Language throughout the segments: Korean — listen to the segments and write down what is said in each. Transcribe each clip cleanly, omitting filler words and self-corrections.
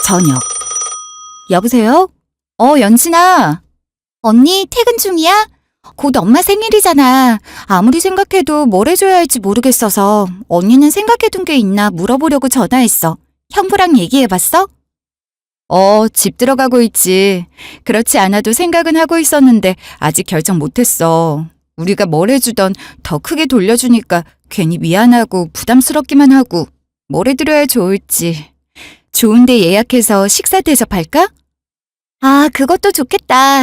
저녁. 여보세요? 연진아. 언니 퇴근 중이야? 곧 엄마 생일이잖아. 아무리 생각해도 뭘 해줘야 할지 모르겠어서 언니는 생각해둔 게 있나 물어보려고 전화했어. 형부랑 얘기해봤어? 집 들어가고 있지. 그렇지 않아도 생각은 하고 있었는데 아직 결정 못했어. 우리가 뭘 해주던 더 크게 돌려주니까 괜히 미안하고 부담스럽기만 하고 뭘 해드려야 좋을지. 좋은데 예약해서 식사 대접할까? 아, 그것도 좋겠다.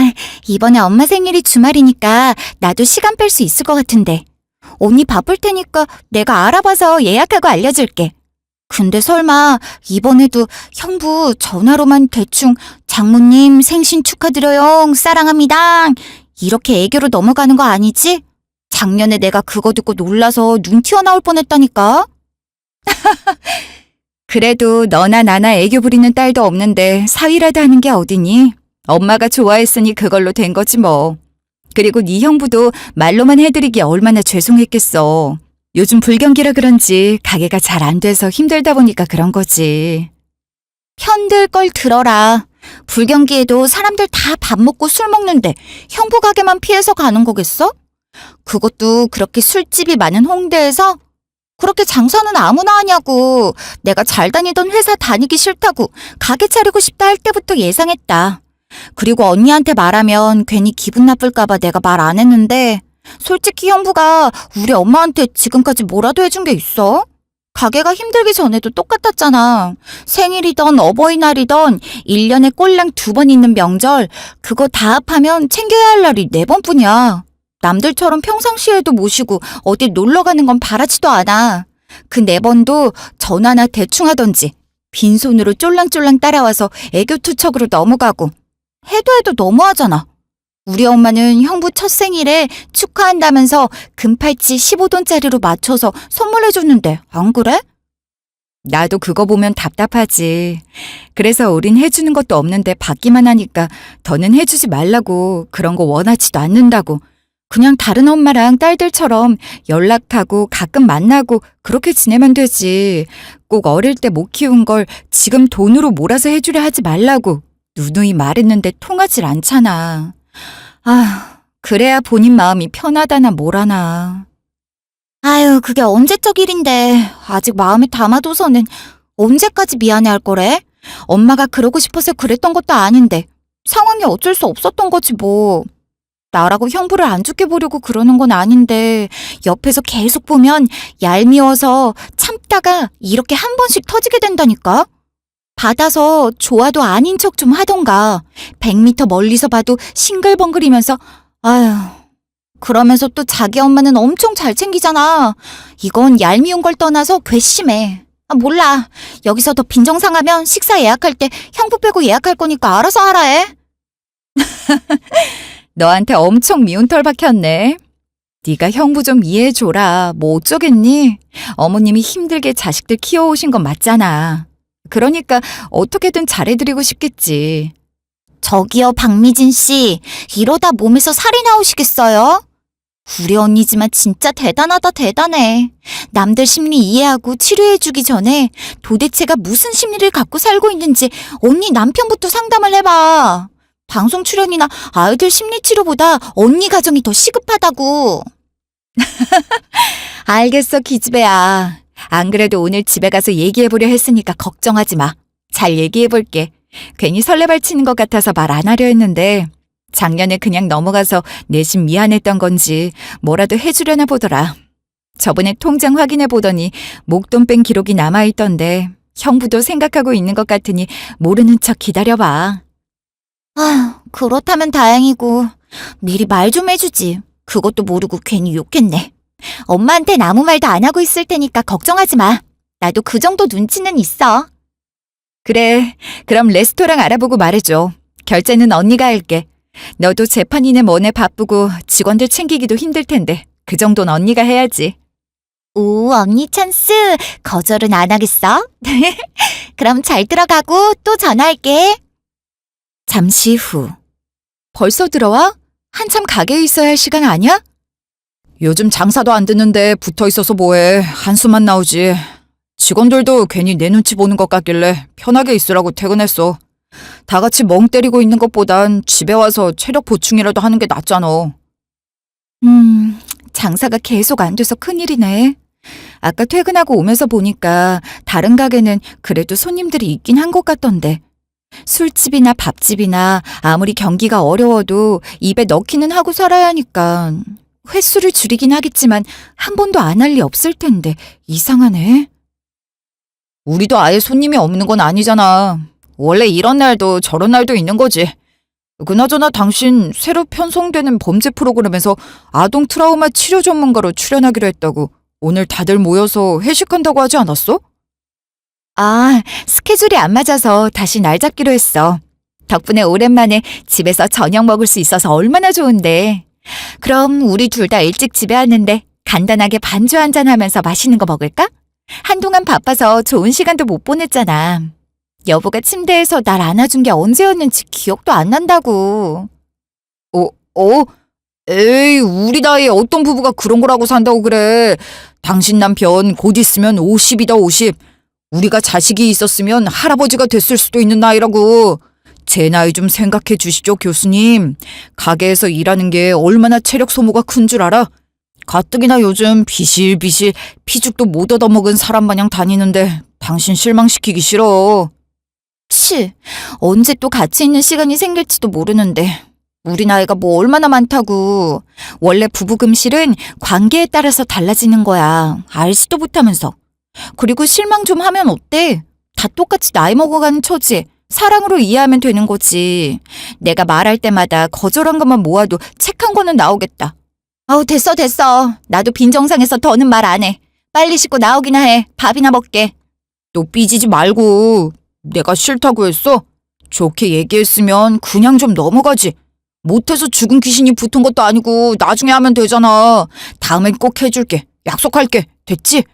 이번에 엄마 생일이 주말이니까 나도 시간 뺄 수 있을 것 같은데. 언니 바쁠 테니까 내가 알아봐서 예약하고 알려줄게. 근데 설마 이번에도 형부 전화로만 대충 장모님 생신 축하드려요, 사랑합니다 이렇게 애교로 넘어가는 거 아니지? 작년에 내가 그거 듣고 놀라서 눈 튀어나올 뻔했다니까. 그래도 너나 나나 애교 부리는 딸도 없는데 사위라도 하는 게 어디니? 엄마가 좋아했으니 그걸로 된 거지 뭐. 그리고 네 형부도 말로만 해드리기 얼마나 죄송했겠어. 요즘 불경기라 그런지 가게가 잘 안 돼서 힘들다 보니까 그런 거지. 편들 걸 들어라. 불경기에도 사람들 다 밥 먹고 술 먹는데 형부 가게만 피해서 가는 거겠어? 그것도 그렇게 술집이 많은 홍대에서? 그렇게 장사는 아무나 하냐고. 내가 잘 다니던 회사 다니기 싫다고 가게 차리고 싶다 할 때부터 예상했다. 그리고 언니한테 말하면 괜히 기분 나쁠까봐 내가 말 안 했는데 솔직히 형부가 우리 엄마한테 지금까지 뭐라도 해준 게 있어? 가게가 힘들기 전에도 똑같았잖아. 생일이던 어버이날이던 1년에 꼴랑 2번 있는 명절 그거 다 합하면 챙겨야 할 날이 4번뿐이야. 남들처럼 평상시에도 모시고 어딜 놀러 가는 건 바라지도 않아. 그 4번도 전화나 대충 하던지 빈손으로 쫄랑쫄랑 따라와서 애교 투척으로 넘어가고 해도 너무하잖아. 우리 엄마는 형부 첫 생일에 축하한다면서 금팔찌 15돈짜리로 맞춰서 선물해줬는데 안 그래? 나도 그거 보면 답답하지. 그래서 우린 해주는 것도 없는데 받기만 하니까 더는 해주지 말라고 그런 거 원하지도 않는다고. 그냥 다른 엄마랑 딸들처럼 연락하고 가끔 만나고 그렇게 지내면 되지. 꼭 어릴 때 못 키운 걸 지금 돈으로 몰아서 해주려 하지 말라고 누누이 말했는데 통하질 않잖아. 아, 그래야 본인 마음이 편하다나 뭐라나. 아유, 그게 언제적 일인데 아직 마음에 담아둬서는 언제까지 미안해할 거래? 엄마가 그러고 싶어서 그랬던 것도 아닌데 상황이 어쩔 수 없었던 거지 뭐. 나라고 형부를 안 좋게 보려고 그러는 건 아닌데 옆에서 계속 보면 얄미워서 참다가 이렇게 한 번씩 터지게 된다니까? 받아서 좋아도 아닌 척 좀 하던가 100m 멀리서 봐도 싱글벙글이면서 아휴 그러면서 또 자기 엄마는 엄청 잘 챙기잖아. 이건 얄미운 걸 떠나서 괘씸해. 몰라. 여기서 더 빈정상하면 식사 예약할 때 형부 빼고 예약할 거니까 알아서 하라 해. 너한테 엄청 미운 털 박혔네. 네가 형부 좀 이해해줘라. 뭐 어쩌겠니? 어머님이 힘들게 자식들 키워오신 건 맞잖아. 그러니까 어떻게든 잘해드리고 싶겠지. 저기요 박미진 씨, 이러다 몸에서 살이 나오시겠어요? 우리 언니지만 진짜 대단하다 대단해. 남들 심리 이해하고 치료해주기 전에 도대체가 무슨 심리를 갖고 살고 있는지 언니 남편부터 상담을 해봐. 방송 출연이나 아이들 심리치료보다 언니 가정이 더 시급하다고. 알겠어 기집애야. 안 그래도 오늘 집에 가서 얘기해보려 했으니까 걱정하지 마. 잘 얘기해볼게. 괜히 설레발치는 것 같아서 말 안 하려 했는데 작년에 그냥 넘어가서 내심 미안했던 건지 뭐라도 해주려나 보더라. 저번에 통장 확인해보더니 목돈 뺀 기록이 남아있던데 형부도 생각하고 있는 것 같으니 모르는 척 기다려봐. 아휴, 그렇다면 다행이고 미리 말 좀 해주지. 그것도 모르고 괜히 욕했네. 엄마한텐 아무 말도 안 하고 있을 테니까 걱정하지 마. 나도 그 정도 눈치는 있어. 그래, 그럼 레스토랑 알아보고 말해줘. 결제는 언니가 할게. 너도 재판이네 뭐네 바쁘고 직원들 챙기기도 힘들 텐데 그 정도는 언니가 해야지. 오, 언니 찬스. 거절은 안 하겠어? 그럼 잘 들어가고 또 전화할게. 잠시 후. 벌써 들어와? 한참 가게에 있어야 할 시간 아니야? 요즘 장사도 안 되는데 붙어 있어서 뭐해. 한숨만 나오지. 직원들도 괜히 내 눈치 보는 것 같길래 편하게 있으라고 퇴근했어. 다 같이 멍 때리고 있는 것보단 집에 와서 체력 보충이라도 하는 게 낫잖아. 장사가 계속 안 돼서 큰일이네. 아까 퇴근하고 오면서 보니까 다른 가게는 그래도 손님들이 있긴 한 것 같던데. 술집이나 밥집이나 아무리 경기가 어려워도 입에 넣기는 하고 살아야 하니까 횟수를 줄이긴 하겠지만 한 번도 안 할 리 없을 텐데 이상하네. 우리도 아예 손님이 없는 건 아니잖아. 원래 이런 날도 저런 날도 있는 거지. 그나저나 당신 새로 편성되는 범죄 프로그램에서 아동 트라우마 치료 전문가로 출연하기로 했다고 오늘 다들 모여서 회식한다고 하지 않았어? 아, 스케줄이 안 맞아서 다시 날 잡기로 했어. 덕분에 오랜만에 집에서 저녁 먹을 수 있어서 얼마나 좋은데. 그럼 우리 둘 다 일찍 집에 왔는데 간단하게 반주 한잔 하면서 맛있는 거 먹을까? 한동안 바빠서 좋은 시간도 못 보냈잖아. 여보가 침대에서 날 안아준 게 언제였는지 기억도 안 난다고. 에이, 우리 나이에 어떤 부부가 그런 거라고 산다고 그래. 당신 남편 곧 있으면 50이다 50. 우리가 자식이 있었으면 할아버지가 됐을 수도 있는 나이라고. 제 나이 좀 생각해 주시죠, 교수님. 가게에서 일하는 게 얼마나 체력 소모가 큰 줄 알아? 가뜩이나 요즘 비실비실 피죽도 못 얻어먹은 사람 마냥 다니는데 당신 실망시키기 싫어. 언제 또 같이 있는 시간이 생길지도 모르는데 우리 나이가 뭐 얼마나 많다고. 원래 부부금실은 관계에 따라서 달라지는 거야. 알지도 못하면서. 그리고 실망 좀 하면 어때? 다 똑같이 나이 먹어가는 처지. 사랑으로 이해하면 되는 거지. 내가 말할 때마다 거절한 것만 모아도 책 한 권은 나오겠다. 아우 됐어. 나도 빈정상해서 더는 말 안 해. 빨리 씻고 나오기나 해. 밥이나 먹게. 너 삐지지 말고. 내가 싫다고 했어? 좋게 얘기했으면 그냥 좀 넘어가지. 못해서 죽은 귀신이 붙은 것도 아니고 나중에 하면 되잖아. 다음엔 꼭 해줄게. 약속할게. 됐지?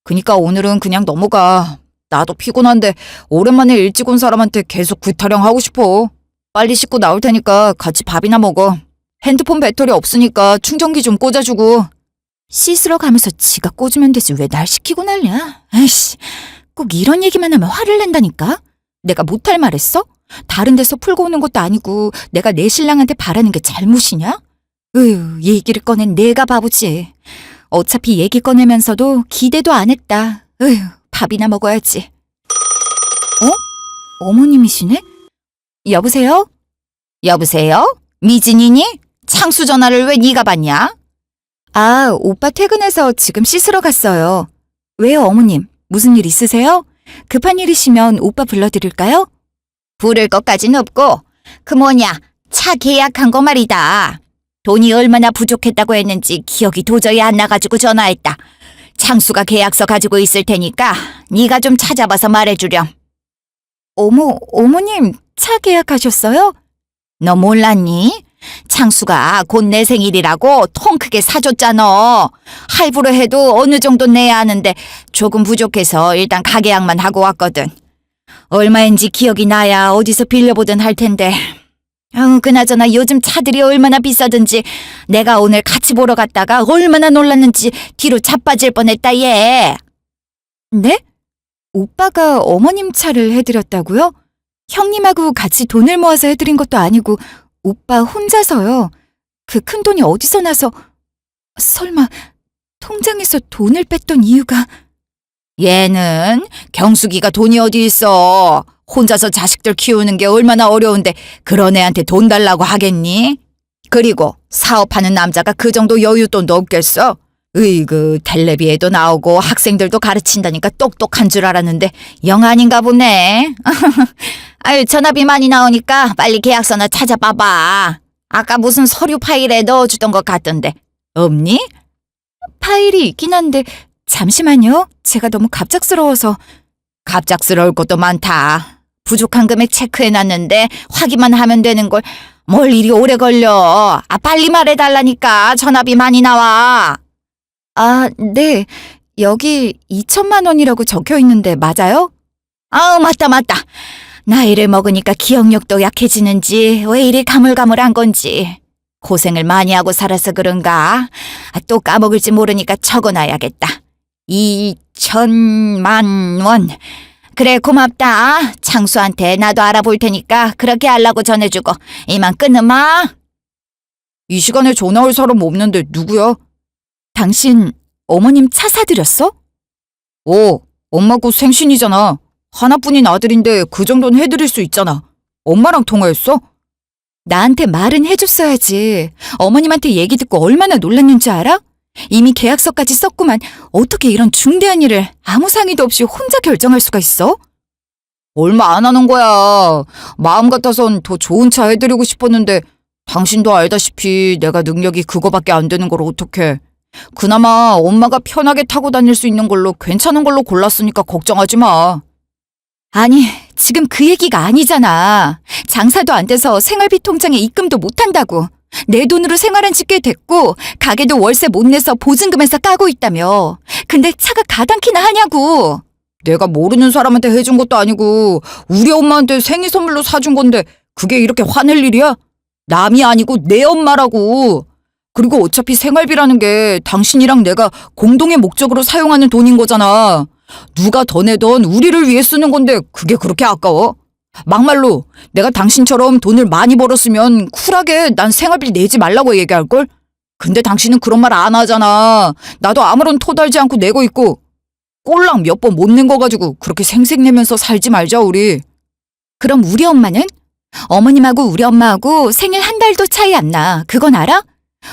그니까 오늘은 그냥 넘어가. 나도 피곤한데 오랜만에 일찍 온 사람한테 계속 구타령하고 싶어. 빨리 씻고 나올 테니까 같이 밥이나 먹어. 핸드폰 배터리 없으니까 충전기 좀 꽂아주고. 씻으러 가면서 지가 꽂으면 되지 왜 날 시키고 난리야. 아이씨, 꼭 이런 얘기만 하면 화를 낸다니까. 내가 못할 말 했어? 다른 데서 풀고 오는 것도 아니고 내가 내 신랑한테 바라는 게 잘못이냐? 얘기를 꺼낸 내가 바보지. 어차피 얘기 꺼내면서도 기대도 안 했다. 밥이나 먹어야지. 어머님이시네? 여보세요? 여보세요? 미진이니? 창수 전화를 왜 네가 받냐? 아, 오빠 퇴근해서 지금 씻으러 갔어요. 왜요, 어머님? 무슨 일 있으세요? 급한 일이시면 오빠 불러드릴까요? 부를 것까진 없고 그 차 계약한 거 말이다. 돈이 얼마나 부족했다고 했는지 기억이 도저히 안 나가지고 전화했다. 창수가 계약서 가지고 있을 테니까 네가 좀 찾아봐서 말해주렴. 어머님 차 계약하셨어요? 너 몰랐니? 창수가 곧 내 생일이라고 통 크게 사줬잖아. 할부로 해도 어느 정도 내야 하는데 조금 부족해서 일단 가계약만 하고 왔거든. 얼마인지 기억이 나야 어디서 빌려보든 할 텐데. 그나저나 요즘 차들이 얼마나 비싸든지 내가 오늘 같이 보러 갔다가 얼마나 놀랐는지 뒤로 자빠질 뻔했다 얘. 네? 오빠가 어머님 차를 해드렸다고요? 형님하고 같이 돈을 모아서 해드린 것도 아니고 오빠 혼자서요. 그 큰 돈이 어디서 나서. 설마 통장에서 돈을 뺐던 이유가. 얘는 경숙이가 돈이 어디 있어. 혼자서 자식들 키우는 게 얼마나 어려운데 그런 애한테 돈 달라고 하겠니? 그리고 사업하는 남자가 그 정도 여윳돈도 없겠어? 텔레비에도 나오고 학생들도 가르친다니까 똑똑한 줄 알았는데 영 아닌가 보네. 전화비 많이 나오니까 빨리 계약서나 찾아봐봐. 아까 무슨 서류 파일에 넣어주던 것 같던데. 없니? 파일이 있긴 한데 잠시만요. 제가 너무 갑작스러워서. 갑작스러울 것도 많다. 부족한 금액 체크해놨는데 확인만 하면 되는 걸 뭘 이리 오래 걸려. 빨리 말해달라니까. 전화비 많이 나와. 네. 여기 2천만 원이라고 적혀 있는데 맞아요? 맞다. 나이를 먹으니까 기억력도 약해지는지 왜 이리 가물가물한 건지. 고생을 많이 하고 살아서 그런가? 또 까먹을지 모르니까 적어놔야겠다. 2 천만 원. 그래, 고맙다. 창수한테 나도 알아볼 테니까 그렇게 하려고 전해주고 이만 끊으마. 이 시간에 전화 올 사람 없는데 누구야? 당신 어머님 차 사드렸어? 엄마 곧 생신이잖아. 하나뿐인 아들인데 그 정도는 해드릴 수 있잖아. 엄마랑 통화했어? 나한테 말은 해줬어야지. 어머님한테 얘기 듣고 얼마나 놀랐는지 알아? 이미 계약서까지 썼구만. 어떻게 이런 중대한 일을 아무 상의도 없이 혼자 결정할 수가 있어? 얼마 안 하는 거야. 마음 같아선 더 좋은 차 해드리고 싶었는데 당신도 알다시피 내가 능력이 그거밖에 안 되는 걸 어떡해. 그나마 엄마가 편하게 타고 다닐 수 있는 걸로 괜찮은 걸로 골랐으니까 걱정하지 마. 아니, 지금 그 얘기가 아니잖아. 장사도 안 돼서 생활비 통장에 입금도 못 한다고. 내 돈으로 생활한 지 꽤 됐고 가게도 월세 못 내서 보증금에서 까고 있다며. 근데 차가 가당키나 하냐고. 내가 모르는 사람한테 해준 것도 아니고 우리 엄마한테 생일 선물로 사준 건데 그게 이렇게 화낼 일이야? 남이 아니고 내 엄마라고. 그리고 어차피 생활비라는 게 당신이랑 내가 공동의 목적으로 사용하는 돈인 거잖아. 누가 더 내던 우리를 위해 쓰는 건데 그게 그렇게 아까워? 막말로 내가 당신처럼 돈을 많이 벌었으면 쿨하게 난 생활비 내지 말라고 얘기할걸? 근데 당신은 그런 말 안 하잖아. 나도 아무런 토달지 않고 내고 있고 꼴랑 몇 번 못 낸 거 가지고 그렇게 생색내면서 살지 말자 우리. 그럼 우리 엄마는? 어머님하고 우리 엄마하고 생일 한 달도 차이 안 나. 그건 알아?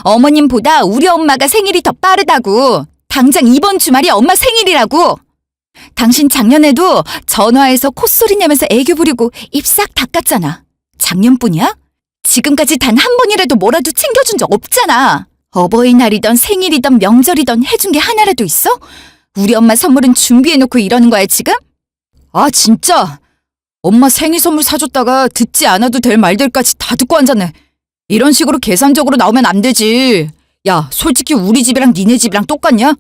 어머님보다 우리 엄마가 생일이 더 빠르다고. 당장 이번 주말이 엄마 생일이라고. 당신 작년에도 전화해서 콧소리 내면서 애교 부리고 입 싹 닦았잖아. 작년뿐이야? 지금까지 단 한 번이라도 뭐라도 챙겨준 적 없잖아. 어버이날이던 생일이던 명절이던 해준 게 하나라도 있어? 우리 엄마 선물은 준비해놓고 이러는 거야 지금? 아 진짜. 엄마 생일 선물 사줬다가 듣지 않아도 될 말들까지 다 듣고 앉았네. 이런 식으로 계산적으로 나오면 안 되지. 야, 솔직히 우리 집이랑 니네 집이랑 똑같냐?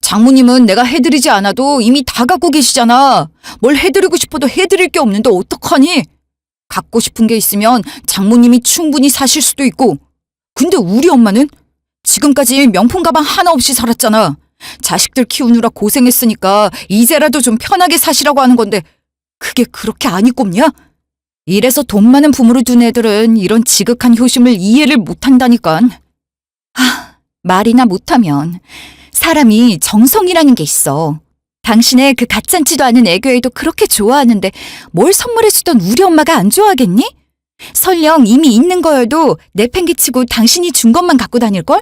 장모님은 내가 해드리지 않아도 이미 다 갖고 계시잖아. 뭘 해드리고 싶어도 해드릴 게 없는데 어떡하니? 갖고 싶은 게 있으면 장모님이 충분히 사실 수도 있고. 근데 우리 엄마는 지금까지 명품 가방 하나 없이 살았잖아. 자식들 키우느라 고생했으니까 이제라도 좀 편하게 사시라고 하는 건데 그게 그렇게 아니 꼽냐? 이래서 돈 많은 부모를 둔 애들은 이런 지극한 효심을 이해를 못한다니깐. 말이나 못하면 사람이 정성이라는 게 있어. 당신의 그 가짠지도 않은 애교에도 그렇게 좋아하는데 뭘 선물해주던 우리 엄마가 안 좋아하겠니? 설령 이미 있는 거여도 내팽개치고 당신이 준 것만 갖고 다닐걸?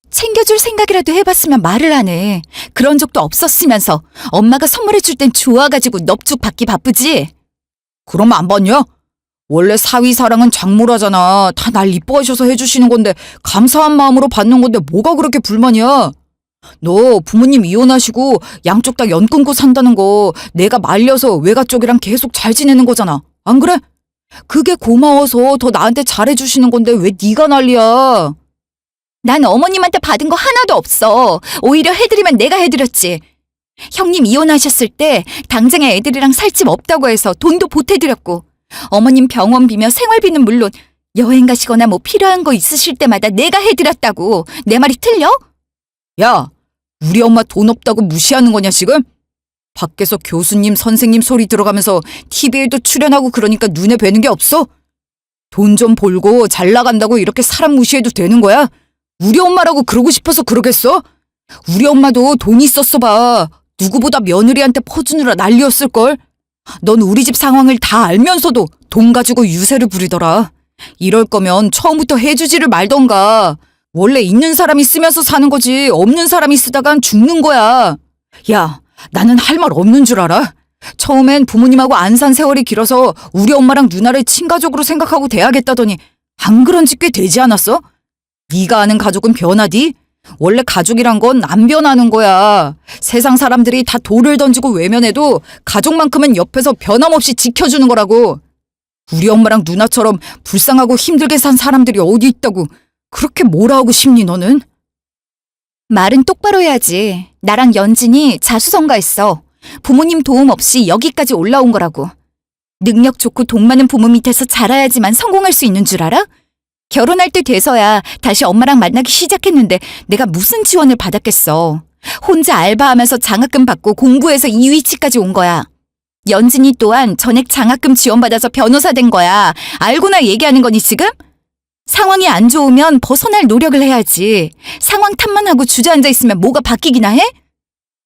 챙겨줄 생각이라도 해봤으면 말을 안 해. 그런 적도 없었으면서 엄마가 선물해줄 땐 좋아가지고 넙죽 받기 바쁘지? 그럼 안 받냐? 원래 사위 사랑은 장모라잖아. 다 날 이뻐하셔서 해주시는 건데 감사한 마음으로 받는 건데 뭐가 그렇게 불만이야? 너 부모님 이혼하시고 양쪽 다 연 끊고 산다는 거 내가 말려서 외가 쪽이랑 계속 잘 지내는 거잖아. 안 그래? 그게 고마워서 더 나한테 잘해주시는 건데 왜 네가 난리야? 난 어머님한테 받은 거 하나도 없어. 오히려 해드리면 내가 해드렸지. 형님 이혼하셨을 때 당장에 애들이랑 살 집 없다고 해서 돈도 보태드렸고 어머님 병원비며 생활비는 물론 여행 가시거나 뭐 필요한 거 있으실 때마다 내가 해드렸다고. 내 말이 틀려? 야, 우리 엄마 돈 없다고 무시하는 거냐 지금? 밖에서 교수님 선생님 소리 들어가면서 TV에도 출연하고 그러니까 눈에 뵈는 게 없어? 돈 좀 벌고 잘 나간다고 이렇게 사람 무시해도 되는 거야? 우리 엄마라고 그러고 싶어서 그러겠어? 우리 엄마도 돈 있었어 봐. 누구보다 며느리한테 퍼주느라 난리였을걸? 넌 우리 집 상황을 다 알면서도 돈 가지고 유세를 부리더라. 이럴 거면 처음부터 해주지를 말던가. 원래 있는 사람이 쓰면서 사는 거지 없는 사람이 쓰다간 죽는 거야. 야, 나는 할 말 없는 줄 알아? 처음엔 부모님하고 안 산 세월이 길어서 우리 엄마랑 누나를 친가족으로 생각하고 대하겠다더니 안 그런 지 꽤 되지 않았어? 네가 아는 가족은 변하디? 원래 가족이란 건 안 변하는 거야. 세상 사람들이 다 돌을 던지고 외면해도 가족만큼은 옆에서 변함없이 지켜주는 거라고. 우리 엄마랑 누나처럼 불쌍하고 힘들게 산 사람들이 어디 있다고 그렇게 뭐라 하고 싶니 너는? 말은 똑바로 해야지. 나랑 연진이 자수성가했어. 부모님 도움 없이 여기까지 올라온 거라고. 능력 좋고 돈 많은 부모 밑에서 자라야지만 성공할 수 있는 줄 알아? 결혼할 때 돼서야 다시 엄마랑 만나기 시작했는데 내가 무슨 지원을 받았겠어. 혼자 알바하면서 장학금 받고 공부해서 이 위치까지 온 거야. 연진이 또한 전액 장학금 지원받아서 변호사 된 거야. 알고나 얘기하는 거니 지금? 상황이 안 좋으면 벗어날 노력을 해야지. 상황 탓만 하고 주저앉아 있으면 뭐가 바뀌기나 해?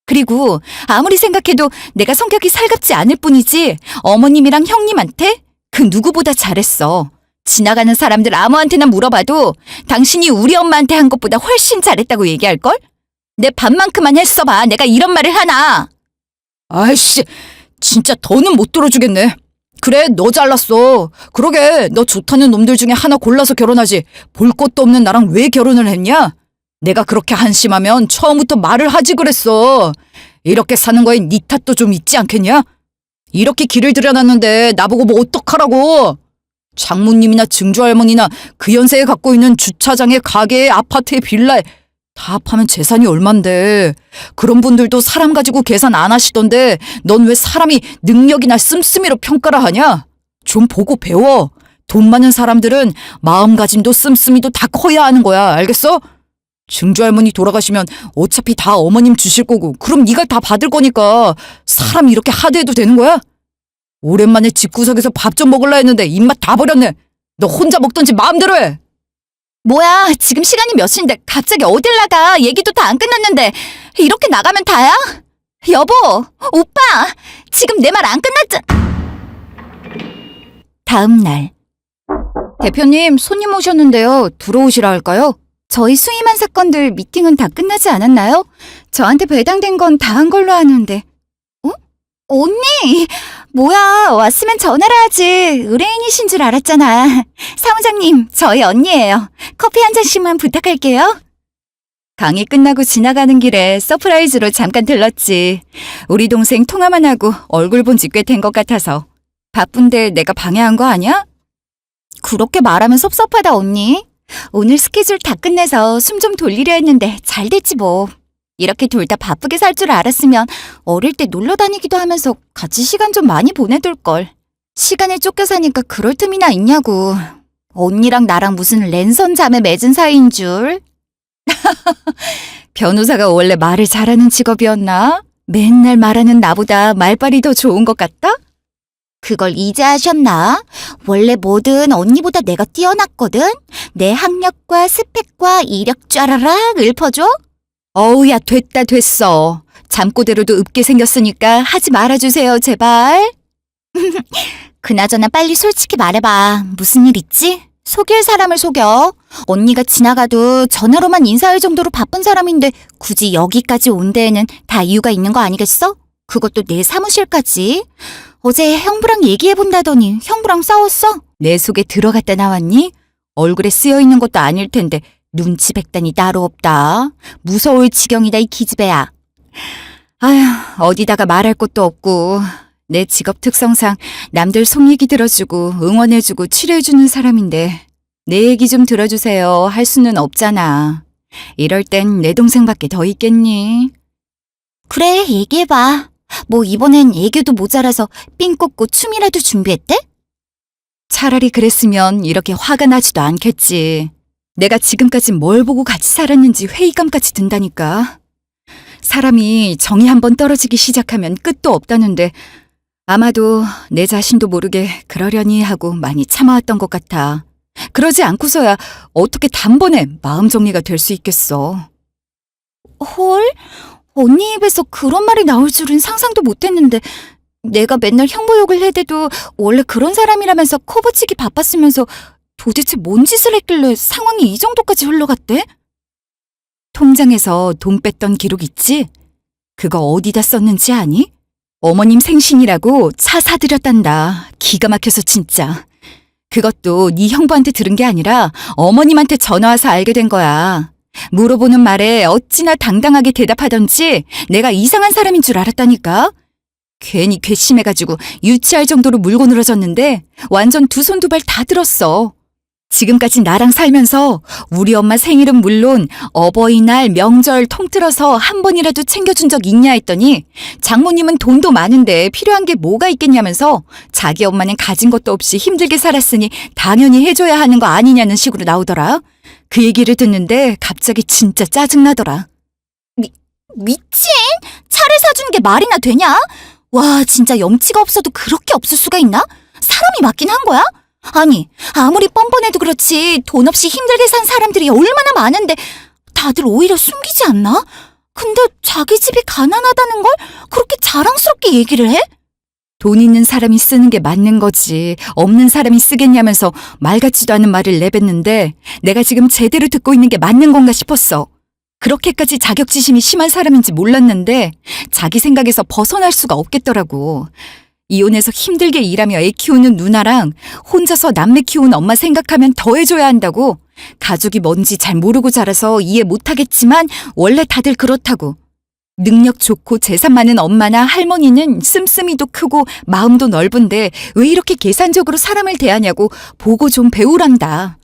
그리고 아무리 생각해도 내가 성격이 살갑지 않을 뿐이지 어머님이랑 형님한테 그 누구보다 잘했어. 지나가는 사람들 아무한테나 물어봐도 당신이 우리 엄마한테 한 것보다 훨씬 잘했다고 얘기할걸? 내 반만큼만 했어봐. 내가 이런 말을 하나. 아이씨, 진짜 더는 못 들어주겠네. 그래, 너 잘났어. 그러게, 너 좋다는 놈들 중에 하나 골라서 결혼하지. 볼 것도 없는 나랑 왜 결혼을 했냐? 내가 그렇게 한심하면 처음부터 말을 하지 그랬어. 이렇게 사는 거에 네 탓도 좀 있지 않겠냐? 이렇게 길을 들여놨는데 나보고 뭐 어떡하라고. 장모님이나 증조할머니나 그 연세에 갖고 있는 주차장에 가게에 아파트에 빌라에 다 합하면 재산이 얼만데. 그런 분들도 사람 가지고 계산 안 하시던데 넌 왜 사람이 능력이나 씀씀이로 평가를 하냐? 좀 보고 배워. 돈 많은 사람들은 마음가짐도 씀씀이도 다 커야 하는 거야. 알겠어? 증조할머니 돌아가시면 어차피 다 어머님 주실 거고 그럼 네가 다 받을 거니까 사람 이렇게 하대해도 되는 거야? 오랜만에 집구석에서 밥 좀 먹을라 했는데 입맛 다 버렸네. 너 혼자 먹던지 마음대로 해. 뭐야, 지금 시간이 몇 시인데 갑자기 어딜 나가. 얘기도 다 안 끝났는데 이렇게 나가면 다야? 여보, 오빠, 지금 내 말 안 끝났잖아. 다음 날. 대표님, 손님 오셨는데요. 들어오시라 할까요? 저희 수임한 사건들 미팅은 다 끝나지 않았나요? 저한테 배당된 건 다 한 걸로 아는데. 어? 언니! 뭐야, 왔으면 전화를 하지. 의뢰인이신 줄 알았잖아. 사무장님, 저희 언니예요. 커피 한 잔씩만 부탁할게요. 강의 끝나고 지나가는 길에 서프라이즈로 잠깐 들렀지. 우리 동생 통화만 하고 얼굴 본 지 꽤 된 것 같아서. 바쁜데 내가 방해한 거 아니야? 그렇게 말하면 섭섭하다, 언니. 오늘 스케줄 다 끝내서 숨 좀 돌리려 했는데 잘 됐지 뭐. 이렇게 둘 다 바쁘게 살 줄 알았으면 어릴 때 놀러 다니기도 하면서 같이 시간 좀 많이 보내둘걸. 시간에 쫓겨 사니까 그럴 틈이나 있냐고. 언니랑 나랑 무슨 랜선 자매 맺은 사이인 줄. 변호사가 원래 말을 잘하는 직업이었나? 맨날 말하는 나보다 말빨이 더 좋은 것 같다? 그걸 이제 아셨나? 원래 뭐든 언니보다 내가 뛰어났거든? 내 학력과 스펙과 이력 쫘라락 읊어줘? 어우야, 됐어. 잠꼬대로도 읊게 생겼으니까 하지 말아주세요, 제발. 그나저나 빨리 솔직히 말해봐. 무슨 일 있지? 속일 사람을 속여. 언니가 지나가도 전화로만 인사할 정도로 바쁜 사람인데 굳이 여기까지 온 데에는 다 이유가 있는 거 아니겠어? 그것도 내 사무실까지. 어제 형부랑 얘기해본다더니 형부랑 싸웠어? 내 속에 들어갔다 나왔니? 얼굴에 쓰여있는 것도 아닐 텐데 눈치 백단이 따로 없다. 무서울 지경이다, 이 기집애야. 아휴, 어디다가 말할 것도 없고 내 직업 특성상 남들 속 얘기 들어주고 응원해주고 치료해주는 사람인데 내 얘기 좀 들어주세요 할 수는 없잖아. 이럴 땐 내 동생밖에 더 있겠니? 그래, 얘기해봐. 뭐 이번엔 애교도 모자라서 삥 꽂고 춤이라도 준비했대? 차라리 그랬으면 이렇게 화가 나지도 않겠지. 내가 지금까지 뭘 보고 같이 살았는지 회의감까지 든다니까. 사람이 정이 한번 떨어지기 시작하면 끝도 없다는데 아마도 내 자신도 모르게 그러려니 하고 많이 참아왔던 것 같아. 그러지 않고서야 어떻게 단번에 마음 정리가 될 수 있겠어. 헐? 언니 입에서 그런 말이 나올 줄은 상상도 못했는데 내가 맨날 형부욕을 해대도 원래 그런 사람이라면서 커버치기 바빴으면서 도대체 뭔 짓을 했길래 상황이 이 정도까지 흘러갔대? 통장에서 돈 뺐던 기록 있지? 그거 어디다 썼는지 아니? 어머님 생신이라고 차 사드렸단다. 기가 막혀서 진짜. 그것도 네 형부한테 들은 게 아니라 어머님한테 전화 와서 알게 된 거야. 물어보는 말에 어찌나 당당하게 대답하던지 내가 이상한 사람인 줄 알았다니까. 괜히 괘씸해가지고 유치할 정도로 물고 늘어졌는데 완전 두 손 두 발 다 들었어. 지금까지 나랑 살면서 우리 엄마 생일은 물론 어버이날, 명절 통틀어서 한 번이라도 챙겨준 적 있냐 했더니 장모님은 돈도 많은데 필요한 게 뭐가 있겠냐면서 자기 엄마는 가진 것도 없이 힘들게 살았으니 당연히 해줘야 하는 거 아니냐는 식으로 나오더라. 그 얘기를 듣는데 갑자기 진짜 짜증나더라. 미친! 차를 사주는 게 말이나 되냐? 와, 진짜 염치가 없어도 그렇게 없을 수가 있나? 사람이 맞긴 한 거야? 아니, 아무리 뻔뻔해도 그렇지 돈 없이 힘들게 산 사람들이 얼마나 많은데 다들 오히려 숨기지 않나? 근데 자기 집이 가난하다는 걸 그렇게 자랑스럽게 얘기를 해? 돈 있는 사람이 쓰는 게 맞는 거지. 없는 사람이 쓰겠냐면서 말 같지도 않은 말을 내뱉는데 내가 지금 제대로 듣고 있는 게 맞는 건가 싶었어. 그렇게까지 자격지심이 심한 사람인지 몰랐는데 자기 생각에서 벗어날 수가 없겠더라고. 이혼해서 힘들게 일하며 애 키우는 누나랑 혼자서 남매 키우는 엄마 생각하면 더 해줘야 한다고. 가족이 뭔지 잘 모르고 자라서 이해 못하겠지만 원래 다들 그렇다고. 능력 좋고 재산 많은 엄마나 할머니는 씀씀이도 크고 마음도 넓은데 왜 이렇게 계산적으로 사람을 대하냐고 보고 좀 배우란다.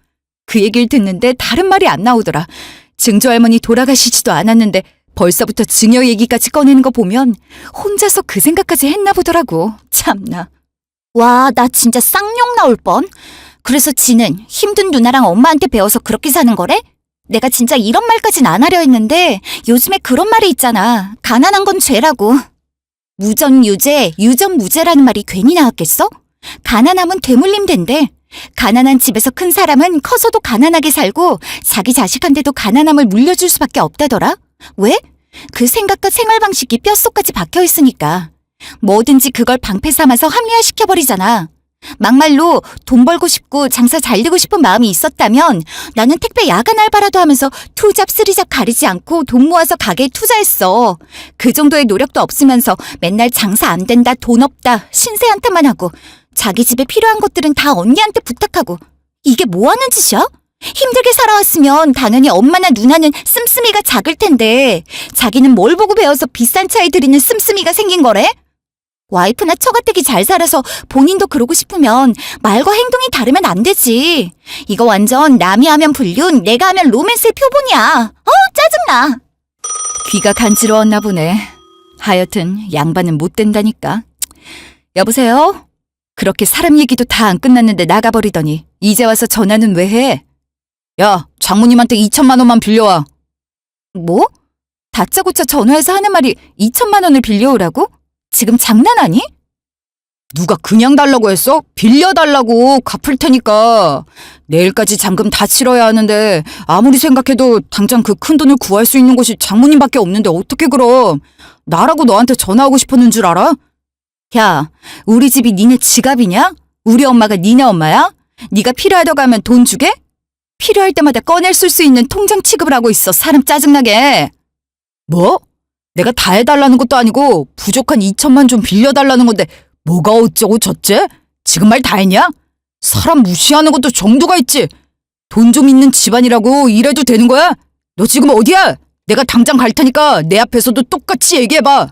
그 얘기를 듣는데 다른 말이 안 나오더라. 증조할머니 돌아가시지도 않았는데 벌써부터 증여 얘기까지 꺼내는 거 보면 혼자서 그 생각까지 했나 보더라고. 참나. 와, 나 진짜 쌍욕 나올 뻔. 그래서 지는 힘든 누나랑 엄마한테 배워서 그렇게 사는 거래? 내가 진짜 이런 말까진 안 하려 했는데 요즘에 그런 말이 있잖아. 가난한 건 죄라고. 무전유죄, 유전무죄라는 말이 괜히 나왔겠어? 가난하면 되물림 된대. 가난한 집에서 큰 사람은 커서도 가난하게 살고 자기 자식한테도 가난함을 물려줄 수밖에 없다더라. 왜? 그 생각과 생활 방식이 뼛속까지 박혀 있으니까. 뭐든지 그걸 방패 삼아서 합리화시켜버리잖아. 막말로 돈 벌고 싶고 장사 잘 되고 싶은 마음이 있었다면 나는 택배 야간 알바라도 하면서 투잡 쓰리잡 가리지 않고 돈 모아서 가게에 투자했어. 그 정도의 노력도 없으면서 맨날 장사 안 된다, 돈 없다, 신세 한탄만 하고 자기 집에 필요한 것들은 다 언니한테 부탁하고. 이게 뭐 하는 짓이야? 힘들게 살아왔으면 당연히 엄마나 누나는 씀씀이가 작을 텐데 자기는 뭘 보고 배워서 비싼 차에 들이는 씀씀이가 생긴 거래? 와이프나 처가댁이 잘 살아서 본인도 그러고 싶으면 말과 행동이 다르면 안 되지. 이거 완전 남이 하면 불륜, 내가 하면 로맨스의 표본이야. 짜증나. 귀가 간지러웠나 보네. 하여튼 양반은 못 된다니까. 여보세요? 그렇게 사람 얘기도 다 안 끝났는데 나가버리더니 이제 와서 전화는 왜 해? 야, 장모님한테 2천만 원만 빌려와. 뭐? 다짜고짜 전화해서 하는 말이 2천만 원을 빌려오라고? 지금 장난하니? 누가 그냥 달라고 했어? 빌려달라고. 갚을 테니까. 내일까지 잔금 다 치러야 하는데 아무리 생각해도 당장 그 큰 돈을 구할 수 있는 곳이 장모님밖에 없는데 어떻게 그럼. 나라고 너한테 전화하고 싶었는 줄 알아? 야, 우리 집이 니네 지갑이냐? 우리 엄마가 니네 엄마야? 네가 필요하다고 하면 돈 주게? 필요할 때마다 꺼낼 수 있는 통장 취급을 하고 있어. 사람 짜증나게. 뭐? 내가 다 해달라는 것도 아니고 부족한 2천만 좀 빌려달라는 건데 뭐가 어쩌고 저째? 지금 말 다 했냐? 사람 무시하는 것도 정도가 있지. 돈 좀 있는 집안이라고 이래도 되는 거야? 너 지금 어디야? 내가 당장 갈 테니까 내 앞에서도 똑같이 얘기해봐.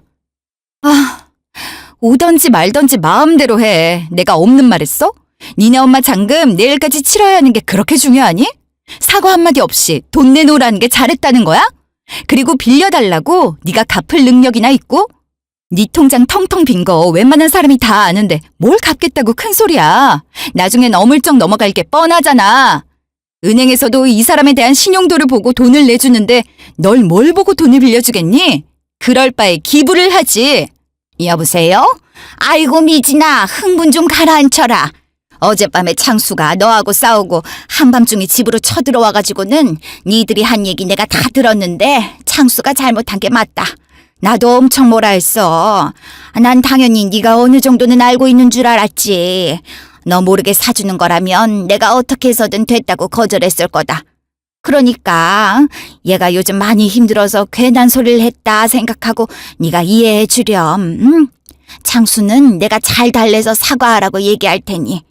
오던지 말던지 마음대로 해. 내가 없는 말 했어? 니네 엄마 잔금 내일까지 치러야 하는 게 그렇게 중요하니? 사과 한마디 없이 돈 내놓으라는 게 잘했다는 거야? 그리고 빌려달라고 네가 갚을 능력이나 있고? 네 통장 텅텅 빈 거 웬만한 사람이 다 아는데 뭘 갚겠다고 큰 소리야. 나중엔 어물쩍 넘어갈 게 뻔하잖아. 은행에서도 이 사람에 대한 신용도를 보고 돈을 내주는데 널 뭘 보고 돈을 빌려주겠니? 그럴 바에 기부를 하지. 여보세요? 아이고 미진아, 흥분 좀 가라앉혀라. 어젯밤에 창수가 너하고 싸우고 한밤중에 집으로 쳐들어와가지고는 니들이 한 얘기 내가 다 들었는데 창수가 잘못한 게 맞다. 나도 엄청 뭐라 했어. 난 당연히 네가 어느 정도는 알고 있는 줄 알았지. 너 모르게 사주는 거라면 내가 어떻게 해서든 됐다고 거절했을 거다. 그러니까 얘가 요즘 많이 힘들어서 괜한 소리를 했다 생각하고 네가 이해해 주렴. 창수는 내가 잘 달래서 사과하라고 얘기할 테니.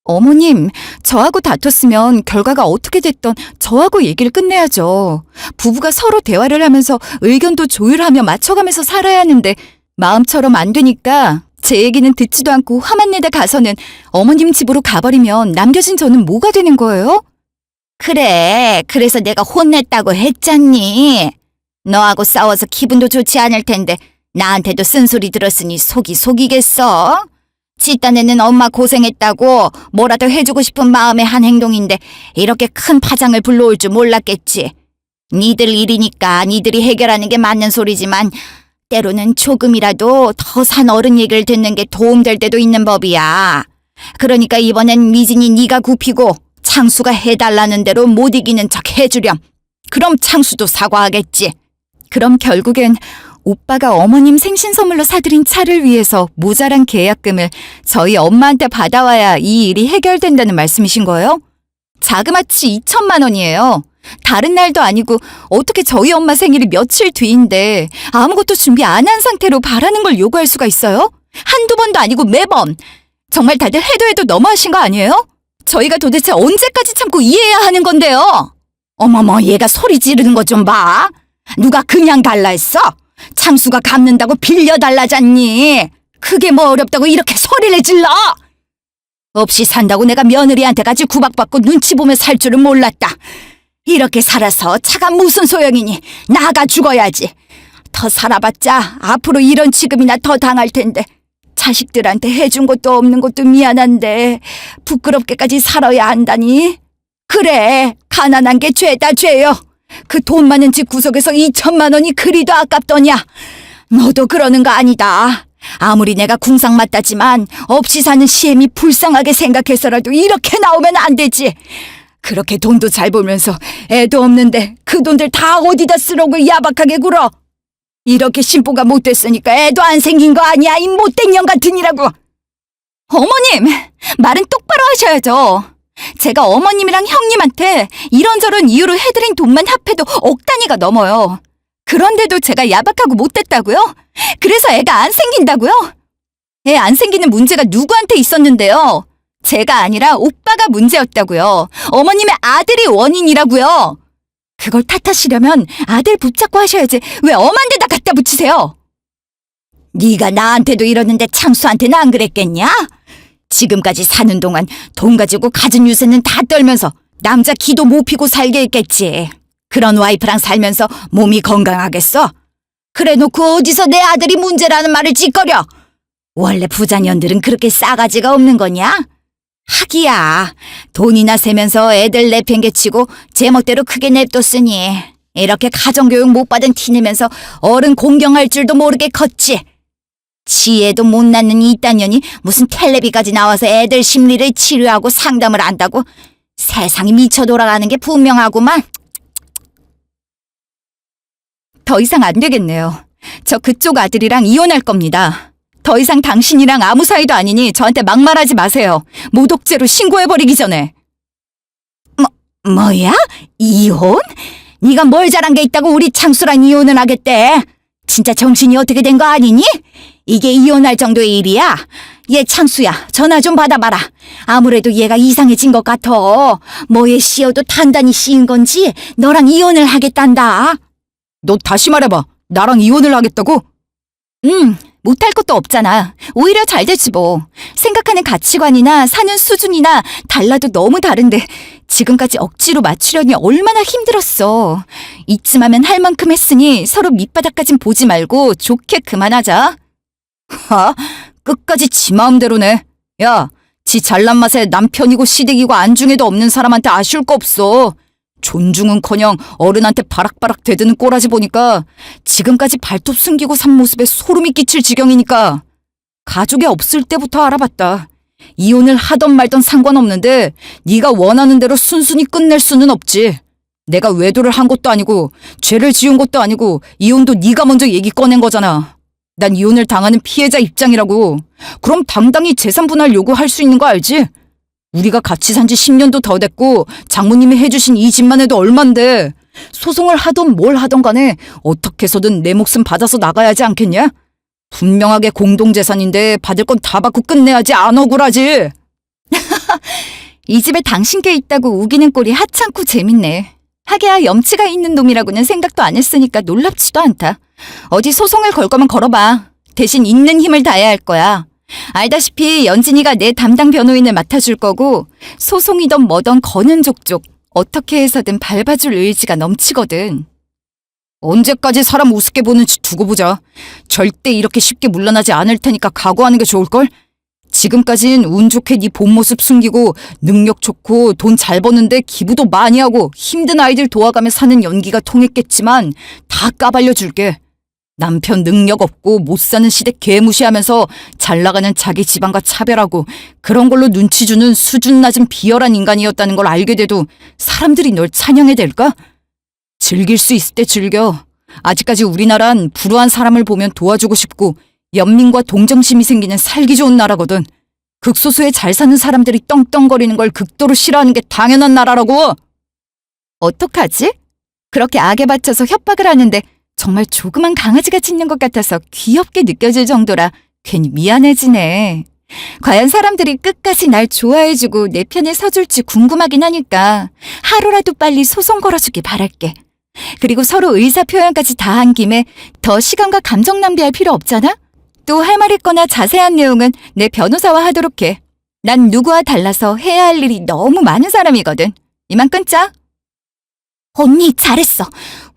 어머님, 저하고 다퉜으면 결과가 어떻게 됐던 저하고 얘기를 끝내야죠. 부부가 서로 대화를 하면서 의견도 조율하며 맞춰가면서 살아야 하는데 마음처럼 안 되니까 제 얘기는 듣지도 않고 화만 내다 가서는 어머님 집으로 가버리면 남겨진 저는 뭐가 되는 거예요? 그래, 그래서 내가 혼냈다고 했잖니. 너하고 싸워서 기분도 좋지 않을 텐데 나한테도 쓴소리 들었으니 속이 속이겠어? 지 딴에는 엄마 고생했다고 뭐라도 해주고 싶은 마음의 한 행동인데 이렇게 큰 파장을 불러올 줄 몰랐겠지. 니들 일이니까 니들이 해결하는 게 맞는 소리지만 때로는 조금이라도 더 산 어른 얘기를 듣는 게 도움될 때도 있는 법이야. 그러니까 이번엔 미진이 네가 굽히고 창수가 해달라는 대로 못 이기는 척 해주렴. 그럼 창수도 사과하겠지. 그럼 결국엔 오빠가 어머님 생신 선물로 사드린 차를 위해서 모자란 계약금을 저희 엄마한테 받아와야 이 일이 해결된다는 말씀이신 거예요? 자그마치 2천만 원이에요. 다른 날도 아니고 어떻게 저희 엄마 생일이 며칠 뒤인데 아무것도 준비 안 한 상태로 바라는 걸 요구할 수가 있어요? 한두 번도 아니고 매번. 정말 다들 해도 너무하신 거 아니에요? 저희가 도대체 언제까지 참고 이해해야 하는 건데요? 어머머, 얘가 소리 지르는 거 좀 봐. 누가 그냥 달라 했어? 창수가 갚는다고 빌려달라잖니. 그게 뭐 어렵다고 이렇게 소리를 질러? 없이 산다고 내가 며느리한테까지 구박받고 눈치 보며 살 줄은 몰랐다. 이렇게 살아서 차가 무슨 소용이니. 나가 죽어야지. 더 살아봤자 앞으로 이런 취급이나 더 당할 텐데. 자식들한테 해준 것도 없는 것도 미안한데 부끄럽게까지 살아야 한다니. 그래, 가난한 게 죄다 죄요. 그 돈 많은 집 구석에서 2천만 원이 그리도 아깝더냐. 너도 그러는 거 아니다. 아무리 내가 궁상 맞다지만 없이 사는 시엠이 불쌍하게 생각해서라도 이렇게 나오면 안 되지. 그렇게 돈도 잘 벌면서 애도 없는데 그 돈들 다 어디다 쓰려고 야박하게 굴어. 이렇게 신부가 못 됐으니까 애도 안 생긴 거 아니야, 이 못된 년 같으니라고. 어머님, 말은 똑바로 하셔야죠. 제가 어머님이랑 형님한테 이런저런 이유로 해드린 돈만 합해도 억 단위가 넘어요. 그런데도 제가 야박하고 못됐다고요? 그래서 애가 안 생긴다고요? 애 안 생기는 문제가 누구한테 있었는데요? 제가 아니라 오빠가 문제였다고요. 어머님의 아들이 원인이라고요. 그걸 탓하시려면 아들 붙잡고 하셔야지 왜 엄한데다 갖다 붙이세요? 네가 나한테도 이러는데 창수한테는 안 그랬겠냐? 지금까지 사는 동안 돈 가지고 갖은 유세는 다 떨면서 남자 기도 못 피고 살게 했겠지. 그런 와이프랑 살면서 몸이 건강하겠어? 그래 놓고 어디서 내 아들이 문제라는 말을 짓거려? 원래 부자년들은 그렇게 싸가지가 없는 거냐? 하기야, 돈이나 세면서 애들 내팽개치고 제멋대로 크게 냅뒀으니 이렇게 가정교육 못 받은 티 내면서 어른 공경할 줄도 모르게 컸지. 지혜도 못 낳는 이딴 년이 무슨 텔레비까지 나와서 애들 심리를 치료하고 상담을 한다고. 세상이 미쳐 돌아가는 게 분명하구만. 더 이상 안 되겠네요. 저 그쪽 아들이랑 이혼할 겁니다. 더 이상 당신이랑 아무 사이도 아니니 저한테 막말하지 마세요. 모독죄로 신고해버리기 전에. 뭐야? 이혼? 네가 뭘 잘한 게 있다고 우리 창수랑 이혼을 하겠대? 진짜 정신이 어떻게 된 거 아니니? 이게 이혼할 정도의 일이야? 얘 창수야, 전화 좀 받아봐라. 아무래도 얘가 이상해진 것 같아. 뭐에 씌어도 단단히 씌인 건지 너랑 이혼을 하겠단다. 너 다시 말해봐. 나랑 이혼을 하겠다고? 못할 것도 없잖아. 오히려 잘 되지 뭐. 생각하는 가치관이나 사는 수준이나 달라도 너무 다른데 지금까지 억지로 맞추려니 얼마나 힘들었어. 이쯤하면 할 만큼 했으니 서로 밑바닥까진 보지 말고 좋게 그만하자. 하? 끝까지 지 마음대로네. 야, 지 잘난 맛에 남편이고 시댁이고 안중에도 없는 사람한테 아쉬울 거 없어. 존중은커녕 어른한테 바락바락 대드는 꼬라지 보니까 지금까지 발톱 숨기고 산 모습에 소름이 끼칠 지경이니까. 가족이 없을 때부터 알아봤다. 이혼을 하던 말던 상관없는데 네가 원하는 대로 순순히 끝낼 수는 없지. 내가 외도를 한 것도 아니고 죄를 지은 것도 아니고 이혼도 네가 먼저 얘기 꺼낸 거잖아. 난 이혼을 당하는 피해자 입장이라고. 그럼 당당히 재산 분할 요구할 수 있는 거 알지? 우리가 같이 산 지 10년도 더 됐고 장모님이 해주신 이 집만 해도 얼만데. 소송을 하던 뭘 하던 간에 어떻게 해서든 내 목숨 받아서 나가야 하지 않겠냐? 분명하게 공동재산인데 받을 건 다 받고 끝내야지 안 억울하지. 이 집에 당신 게 있다고 우기는 꼴이 하찮고 재밌네. 하기야 염치가 있는 놈이라고는 생각도 안 했으니까 놀랍지도 않다. 어디 소송을 걸 거면 걸어봐. 대신 있는 힘을 다해야 할 거야. 알다시피 연진이가 내 담당 변호인을 맡아줄 거고 소송이던 뭐던 거는 족족 어떻게 해서든 밟아줄 의지가 넘치거든. 언제까지 사람 우습게 보는지 두고 보자. 절대 이렇게 쉽게 물러나지 않을 테니까 각오하는 게 좋을걸? 지금까진 운 좋게 네 본 모습 숨기고 능력 좋고 돈 잘 버는데 기부도 많이 하고 힘든 아이들 도와가며 사는 연기가 통했겠지만 다 까발려줄게. 남편 능력 없고 못 사는 시댁 개무시하면서 잘 나가는 자기 집안과 차별하고 그런 걸로 눈치 주는 수준 낮은 비열한 인간이었다는 걸 알게 돼도 사람들이 널 찬양해 될까? 즐길 수 있을 때 즐겨. 아직까지 우리나란 불우한 사람을 보면 도와주고 싶고 연민과 동정심이 생기는 살기 좋은 나라거든. 극소수의 잘 사는 사람들이 떵떵거리는 걸 극도로 싫어하는 게 당연한 나라라고. 어떡하지? 그렇게 악에 바쳐서 협박을 하는데 정말 조그만 강아지가 짖는 것 같아서 귀엽게 느껴질 정도라 괜히 미안해지네. 과연 사람들이 끝까지 날 좋아해주고 내 편에 서줄지 궁금하긴 하니까 하루라도 빨리 소송 걸어주길 바랄게. 그리고 서로 의사 표현까지 다 한 김에 더 시간과 감정 낭비할 필요 없잖아? 또 할 말 있거나 자세한 내용은 내 변호사와 하도록 해. 난 누구와 달라서 해야 할 일이 너무 많은 사람이거든. 이만 끊자. 언니, 잘했어.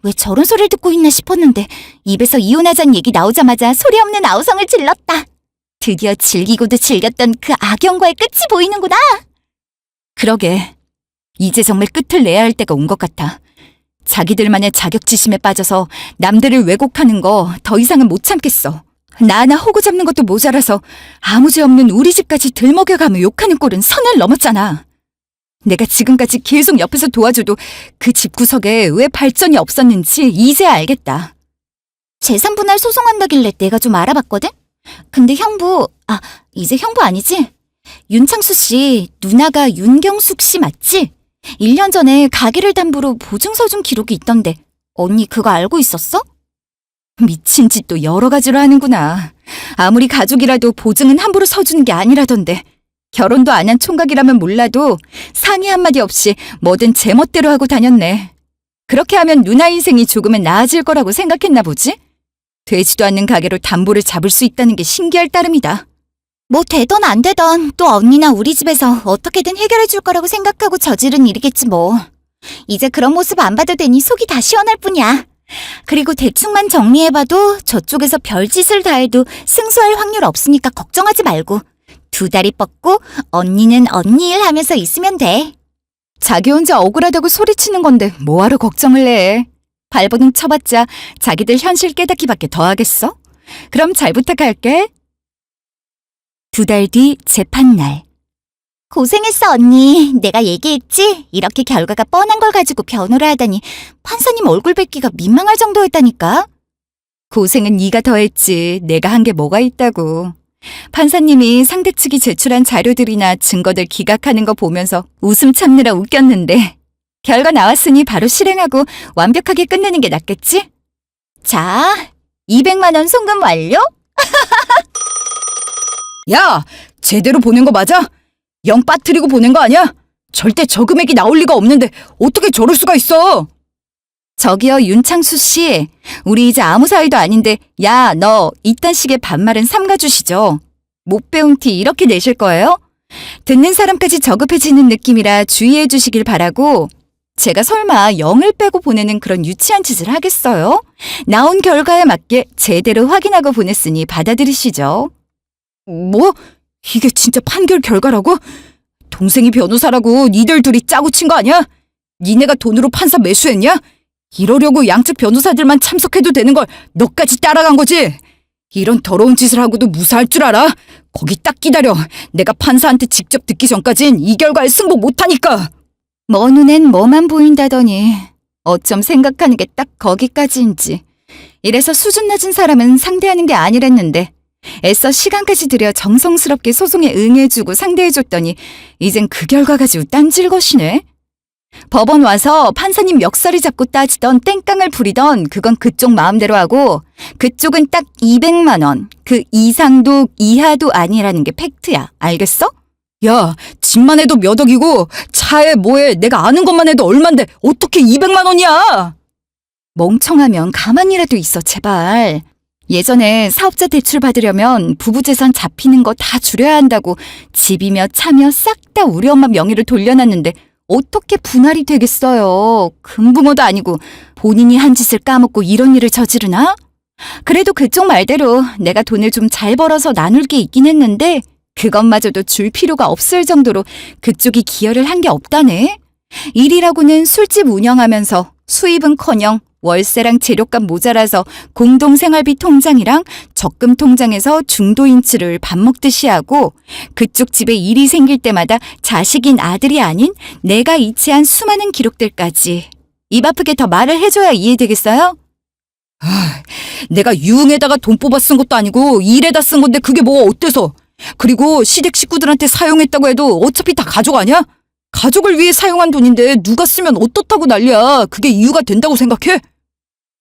왜 저런 소리를 듣고 있나 싶었는데 입에서 이혼하자는 얘기 나오자마자 소리 없는 아우성을 질렀다. 드디어 즐기고도 즐겼던 그 악연과의 끝이 보이는구나. 그러게. 이제 정말 끝을 내야 할 때가 온 것 같아. 자기들만의 자격지심에 빠져서 남들을 왜곡하는 거 더 이상은 못 참겠어. 나 하나 호구 잡는 것도 모자라서 아무 죄 없는 우리 집까지 들먹여가며 욕하는 꼴은 선을 넘었잖아. 내가 지금까지 계속 옆에서 도와줘도 그 집구석에 왜 발전이 없었는지 이제야 알겠다. 재산분할 소송한다길래 내가 좀 알아봤거든? 근데 이제 형부 아니지? 윤창수 씨, 누나가 윤경숙 씨 맞지? 1년 전에 가게를 담보로 보증서 준 기록이 있던데 언니 그거 알고 있었어? 미친 짓도 여러 가지로 하는구나. 아무리 가족이라도 보증은 함부로 서주는 게 아니라던데. 결혼도 안 한 총각이라면 몰라도 상의 한마디 없이 뭐든 제멋대로 하고 다녔네. 그렇게 하면 누나 인생이 조금은 나아질 거라고 생각했나 보지? 되지도 않는 가게로 담보를 잡을 수 있다는 게 신기할 따름이다. 뭐 되던 안 되던 또 언니나 우리 집에서 어떻게든 해결해 줄 거라고 생각하고 저지른 일이겠지 뭐. 이제 그런 모습 안 봐도 되니 속이 다 시원할 뿐이야. 그리고 대충만 정리해봐도 저쪽에서 별짓을 다 해도 승소할 확률 없으니까 걱정하지 말고 두 다리 뻗고 언니는 언니 일 하면서 있으면 돼. 자기 혼자 억울하다고 소리치는 건데 뭐하러 걱정을 해. 발버둥 쳐봤자 자기들 현실 깨닫기밖에 더 하겠어? 그럼 잘 부탁할게. 2달 뒤 재판날. 고생했어 언니. 내가 얘기했지? 이렇게 결과가 뻔한 걸 가지고 변호를 하다니 판사님 얼굴 뵙기가 민망할 정도였다니까. 고생은 네가 더 했지. 내가 한 게 뭐가 있다고. 판사님이 상대 측이 제출한 자료들이나 증거들 기각하는 거 보면서 웃음 참느라 웃겼는데 결과 나왔으니 바로 실행하고 완벽하게 끝내는 게 낫겠지? 자, 200만 원 송금 완료? 야! 제대로 보낸 거 맞아? 영 빠뜨리고 보낸 거 아니야? 절대 저 금액이 나올 리가 없는데 어떻게 저럴 수가 있어? 저기요 윤창수 씨, 우리 이제 아무 사이도 아닌데 야 너 이딴 식의 반말은 삼가주시죠. 못 배운 티 이렇게 내실 거예요? 듣는 사람까지 저급해지는 느낌이라 주의해 주시길 바라고. 제가 설마 0을 빼고 보내는 그런 유치한 짓을 하겠어요? 나온 결과에 맞게 제대로 확인하고 보냈으니 받아들이시죠. 뭐? 이게 진짜 판결 결과라고? 동생이 변호사라고 니들 둘이 짜고 친 거 아니야? 니네가 돈으로 판사 매수했냐? 이러려고 양측 변호사들만 참석해도 되는 걸 너까지 따라간 거지? 이런 더러운 짓을 하고도 무사할 줄 알아? 거기 딱 기다려. 내가 판사한테 직접 듣기 전까진 이 결과에 승복 못하니까. 뭐 눈엔 뭐만 보인다더니 어쩜 생각하는 게 딱 거기까지인지. 이래서 수준 낮은 사람은 상대하는 게 아니랬는데 애써 시간까지 들여 정성스럽게 소송에 응해주고 상대해줬더니 이젠 그 결과 가지고 딴질 것이네. 법원 와서 판사님 멱살이 잡고 따지던 땡깡을 부리던 그건 그쪽 마음대로 하고 그쪽은 딱 200만 원, 그 이상도 이하도 아니라는 게 팩트야. 알겠어? 야, 집만 해도 몇 억이고 차에 뭐에 내가 아는 것만 해도 얼만데 어떻게 200만 원이야? 멍청하면 가만히라도 있어 제발. 예전에 사업자 대출 받으려면 부부재산 잡히는 거 다 줄여야 한다고 집이며 차며 싹 다 우리 엄마 명의로 돌려놨는데 어떻게 분할이 되겠어요. 금붕어도 아니고 본인이 한 짓을 까먹고 이런 일을 저지르나? 그래도 그쪽 말대로 내가 돈을 좀 잘 벌어서 나눌 게 있긴 했는데 그것마저도 줄 필요가 없을 정도로 그쪽이 기여를 한 게 없다네. 일이라고는 술집 운영하면서 수입은커녕 월세랑 재료값 모자라서 공동생활비 통장이랑 적금 통장에서 중도 인출을 밥 먹듯이 하고 그쪽 집에 일이 생길 때마다 자식인 아들이 아닌 내가 이체한 수많은 기록들까지 입 아프게 더 말을 해줘야 이해되겠어요? 내가 유흥에다가 돈 뽑아 쓴 것도 아니고 일에다 쓴 건데 그게 뭐가 어때서? 그리고 시댁 식구들한테 사용했다고 해도 어차피 다 가족 아니야? 가족을 위해 사용한 돈인데 누가 쓰면 어떻다고 난리야. 그게 이유가 된다고 생각해?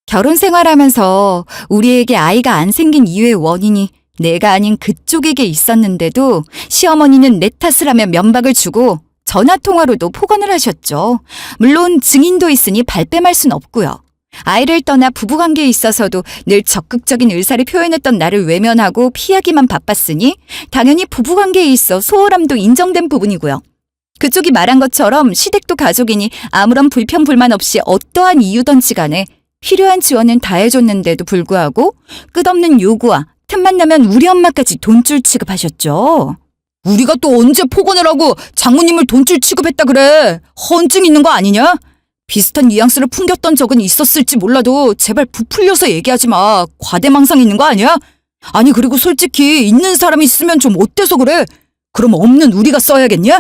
결혼 생활하면서 우리에게 아이가 안 생긴 이유의 원인이 내가 아닌 그쪽에게 있었는데도 시어머니는 내 탓을 하며 면박을 주고 전화통화로도 폭언을 하셨죠. 물론 증인도 있으니 발뺌할 순 없고요. 아이를 떠나 부부관계에 있어서도 늘 적극적인 의사를 표현했던 나를 외면하고 피하기만 바빴으니 당연히 부부관계에 있어 소홀함도 인정된 부분이고요. 그쪽이 말한 것처럼 시댁도 가족이니 아무런 불평 불만 없이 어떠한 이유든지 간에 필요한 지원은 다 해줬는데도 불구하고 끝없는 요구와 틈만 나면 우리 엄마까지 돈줄 취급하셨죠. 우리가 또 언제 폭언을 하고 장모님을 돈줄 취급했다 그래. 헌증 있는 거 아니냐? 비슷한 뉘앙스를 풍겼던 적은 있었을지 몰라도 제발 부풀려서 얘기하지 마. 과대망상 있는 거 아니야? 아니 그리고 솔직히 있는 사람이 쓰면 좀 어때서 그래? 그럼 없는 우리가 써야겠냐?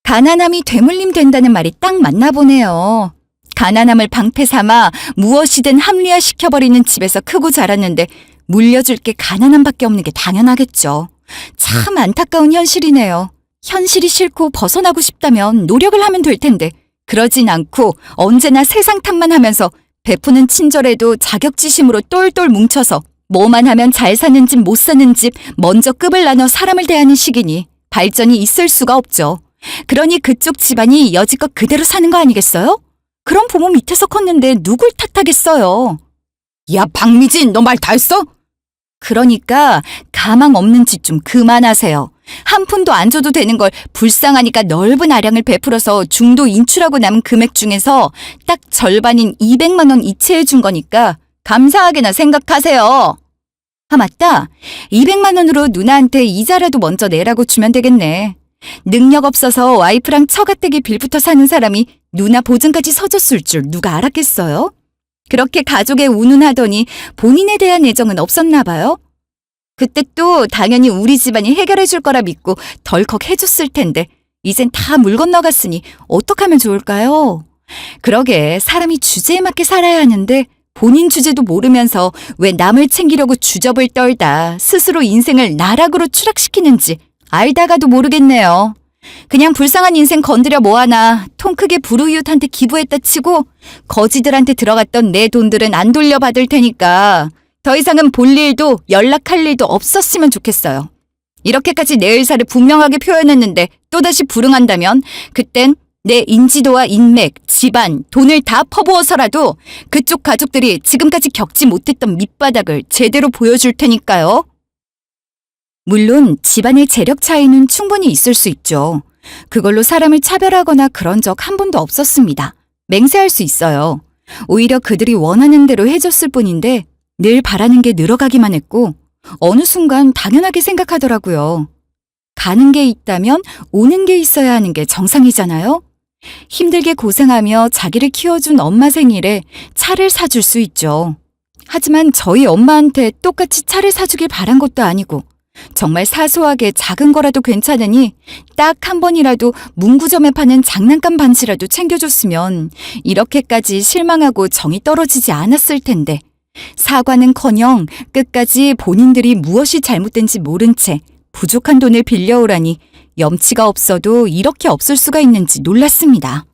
가난함이 되물림 된다는 말이 딱 맞나 보네요. 가난함을 방패 삼아 무엇이든 합리화시켜버리는 집에서 크고 자랐는데 물려줄 게 가난함밖에 없는 게 당연하겠죠. 참 안타까운 현실이네요. 현실이 싫고 벗어나고 싶다면 노력을 하면 될 텐데 그러진 않고 언제나 세상 탓만 하면서 베푸는 친절에도 자격지심으로 똘똘 뭉쳐서 뭐만 하면 잘 사는 집 못 사는 집 먼저 급을 나눠 사람을 대하는 식이니 발전이 있을 수가 없죠. 그러니 그쪽 집안이 여지껏 그대로 사는 거 아니겠어요? 그런 부모 밑에서 컸는데 누굴 탓하겠어요? 야 박미진 너 말 다 했어? 그러니까 가망 없는 짓 좀 그만하세요. 한 푼도 안 줘도 되는 걸 불쌍하니까 넓은 아량을 베풀어서 중도 인출하고 남은 금액 중에서 딱 절반인 200만 원 이체해 준 거니까 감사하게나 생각하세요. 아 맞다. 200만 원으로 누나한테 이자라도 먼저 내라고 주면 되겠네. 능력 없어서 와이프랑 처가댁에 빌부터 사는 사람이 누나 보증까지 서줬을 줄 누가 알았겠어요? 그렇게 가족에 운운하더니 본인에 대한 애정은 없었나 봐요. 그때 또 당연히 우리 집안이 해결해 줄 거라 믿고 덜컥 해줬을 텐데 이젠 다 물 건너갔으니 어떡하면 좋을까요? 그러게 사람이 주제에 맞게 살아야 하는데 본인 주제도 모르면서 왜 남을 챙기려고 주접을 떨다 스스로 인생을 나락으로 추락시키는지 알다가도 모르겠네요. 그냥 불쌍한 인생 건드려 뭐하나 통 크게 불우이웃한테 기부했다 치고 거지들한테 들어갔던 내 돈들은 안 돌려받을 테니까 더 이상은 볼 일도 연락할 일도 없었으면 좋겠어요. 이렇게까지 내 의사를 분명하게 표현했는데 또다시 불응한다면 그땐 내 인지도와 인맥, 집안, 돈을 다 퍼부어서라도 그쪽 가족들이 지금까지 겪지 못했던 밑바닥을 제대로 보여줄 테니까요. 물론 집안의 재력 차이는 충분히 있을 수 있죠. 그걸로 사람을 차별하거나 그런 적 한 번도 없었습니다. 맹세할 수 있어요. 오히려 그들이 원하는 대로 해줬을 뿐인데 늘 바라는 게 늘어가기만 했고 어느 순간 당연하게 생각하더라고요. 가는 게 있다면 오는 게 있어야 하는 게 정상이잖아요. 힘들게 고생하며 자기를 키워준 엄마 생일에 차를 사줄 수 있죠. 하지만 저희 엄마한테 똑같이 차를 사주길 바란 것도 아니고 정말 사소하게 작은 거라도 괜찮으니 딱 한 번이라도 문구점에 파는 장난감 반지라도 챙겨줬으면 이렇게까지 실망하고 정이 떨어지지 않았을 텐데 사과는커녕 끝까지 본인들이 무엇이 잘못된지 모른 채 부족한 돈을 빌려오라니 염치가 없어도 이렇게 없을 수가 있는지 놀랐습니다.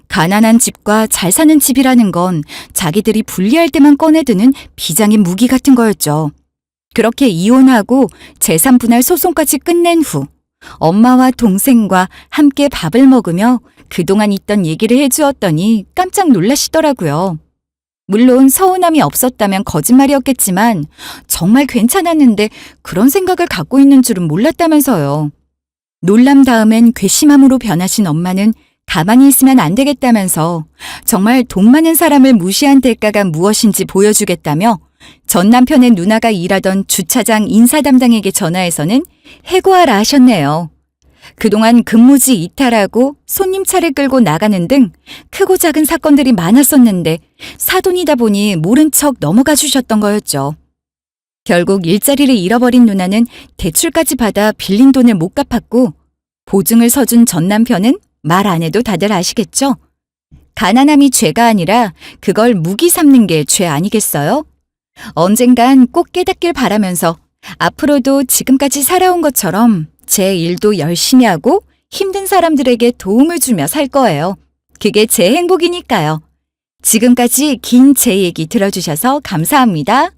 가난한 집과 잘 사는 집이라는 건 자기들이 불리할 때만 꺼내드는 비장의 무기 같은 거였죠. 그렇게 이혼하고 재산 분할 소송까지 끝낸 후 엄마와 동생과 함께 밥을 먹으며 그동안 있던 얘기를 해주었더니 깜짝 놀라시더라고요. 물론 서운함이 없었다면 거짓말이었겠지만 정말 괜찮았는데 그런 생각을 갖고 있는 줄은 몰랐다면서요. 놀람 다음엔 괘씸함으로 변하신 엄마는 가만히 있으면 안 되겠다면서 정말 돈 많은 사람을 무시한 대가가 무엇인지 보여주겠다며 전 남편의 누나가 일하던 주차장 인사 담당에게 전화해서는 해고하라 하셨네요. 그동안 근무지 이탈하고 손님 차를 끌고 나가는 등 크고 작은 사건들이 많았었는데 사돈이다 보니 모른 척 넘어가 주셨던 거였죠. 결국 일자리를 잃어버린 누나는 대출까지 받아 빌린 돈을 못 갚았고 보증을 서준 전 남편은 말 안 해도 다들 아시겠죠? 가난함이 죄가 아니라 그걸 무기 삼는 게 죄 아니겠어요? 언젠간 꼭 깨닫길 바라면서 앞으로도 지금까지 살아온 것처럼 제 일도 열심히 하고 힘든 사람들에게 도움을 주며 살 거예요. 그게 제 행복이니까요. 지금까지 긴 제 얘기 들어주셔서 감사합니다.